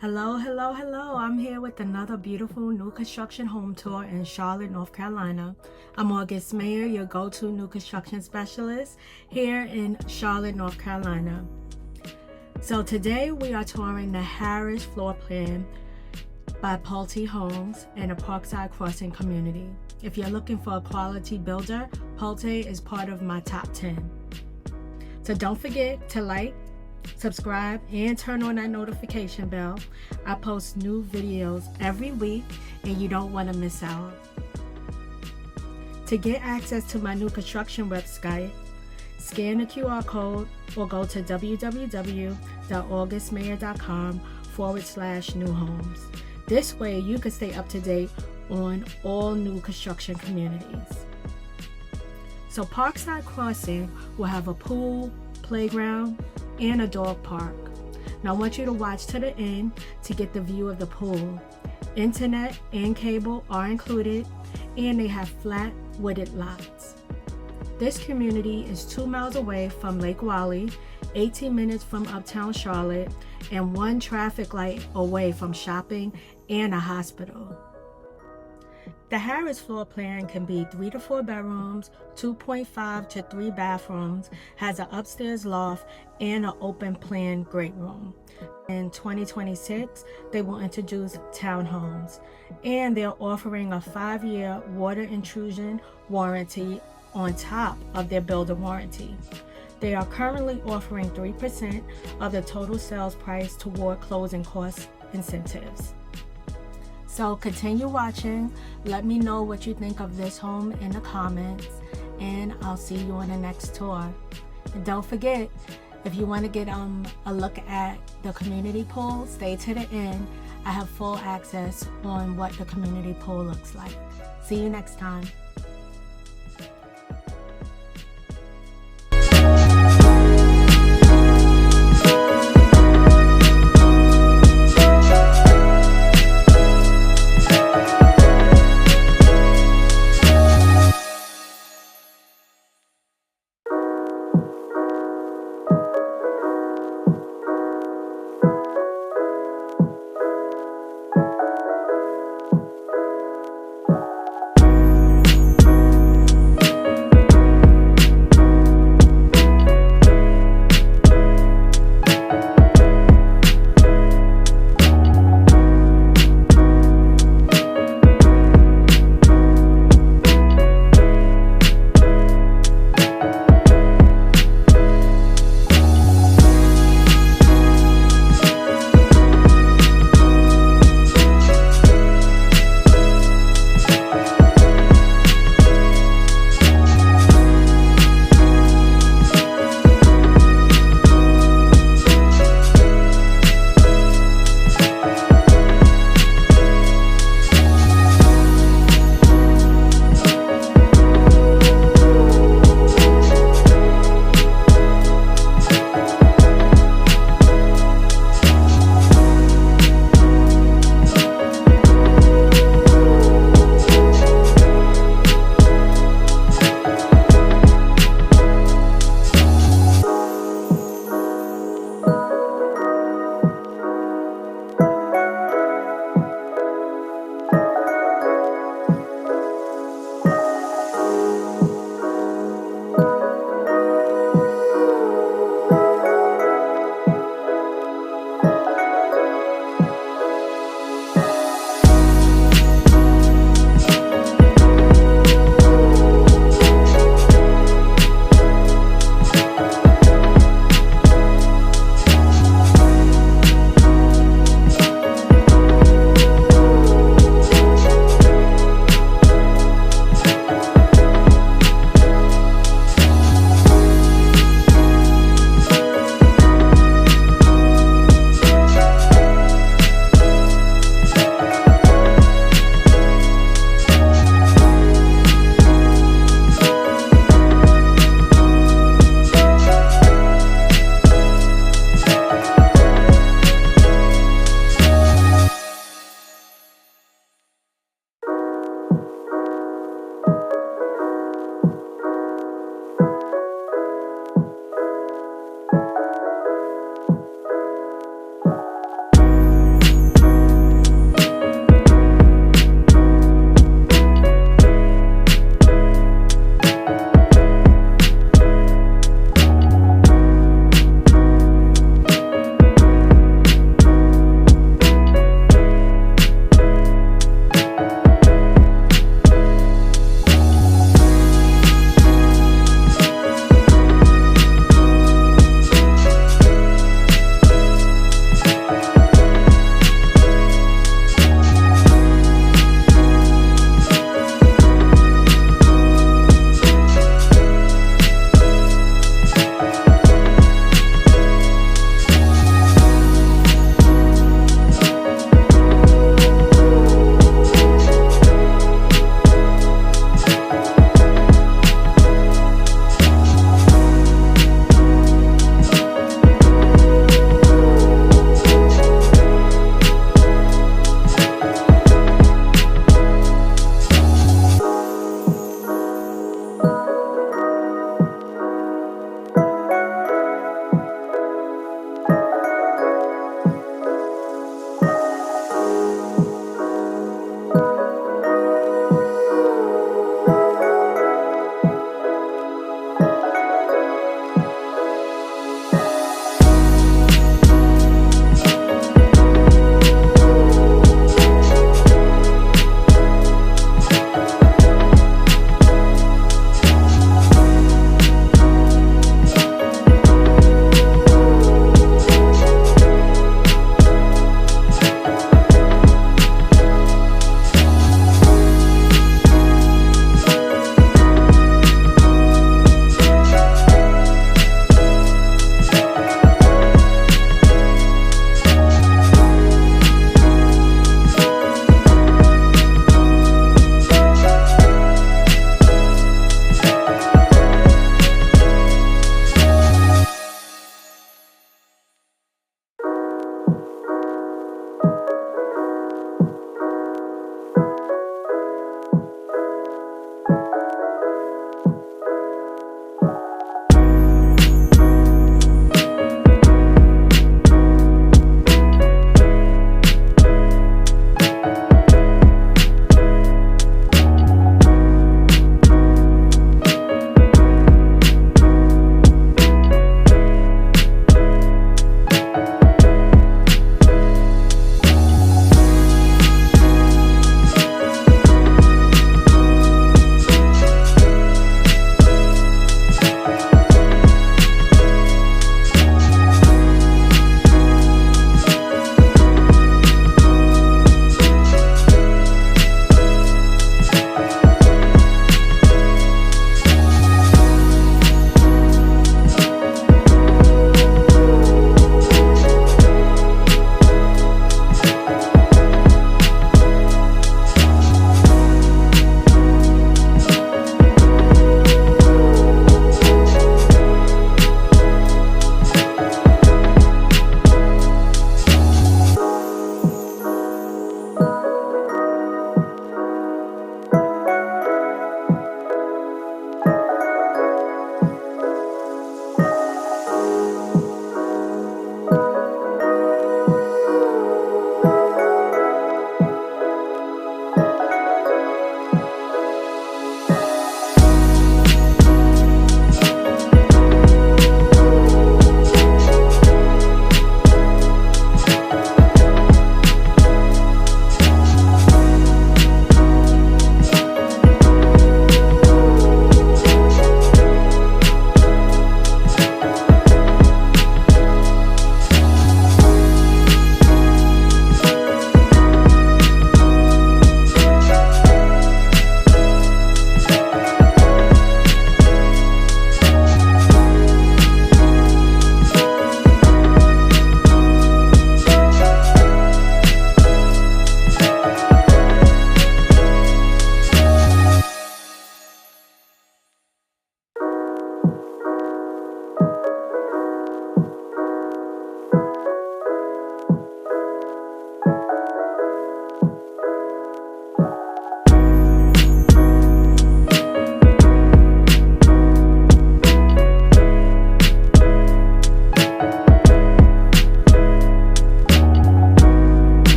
Hello, hello, hello. I'm here with another beautiful new construction home tour in Charlotte, North Carolina. I'm August Mayer, your go-to new construction specialist here in Charlotte, North Carolina. So today we are touring the Harris floor plan by Pulte Homes in the Parkside Crossing community. If you're looking for a quality builder, Pulte is part of my top 10. So don't forget to like, subscribe, and turn on that notification bell. I post new videos every week and you don't want to miss out. To get access to my new construction website, scan the QR code or go to www.augustmayer.com/new homes. This way you can stay up to date on all new construction communities. So Parkside Crossing will have a pool, playground, and a dog park. Now I want you to watch to the end to get the view of the pool. Internet and cable are included, and they have flat wooded lots. This community is 2 miles away from Lake Wylie, 18 minutes from uptown Charlotte, and 1 traffic light away from shopping and a hospital. The Harris floor plan can be 3 to 4 bedrooms, 2.5 to 3 bathrooms, has an upstairs loft, and an open plan great room. In 2026, they will introduce townhomes, and they're offering a 5-year water intrusion warranty on top of their builder warranty. They are currently offering 3% of the total sales price toward closing cost incentives. So continue watching. Let me know what you think of this home in the comments, and I'll see you on the next tour. And don't forget, if you want to get a look at the community pool, stay to the end. I have full access on what the community pool looks like. See you next time.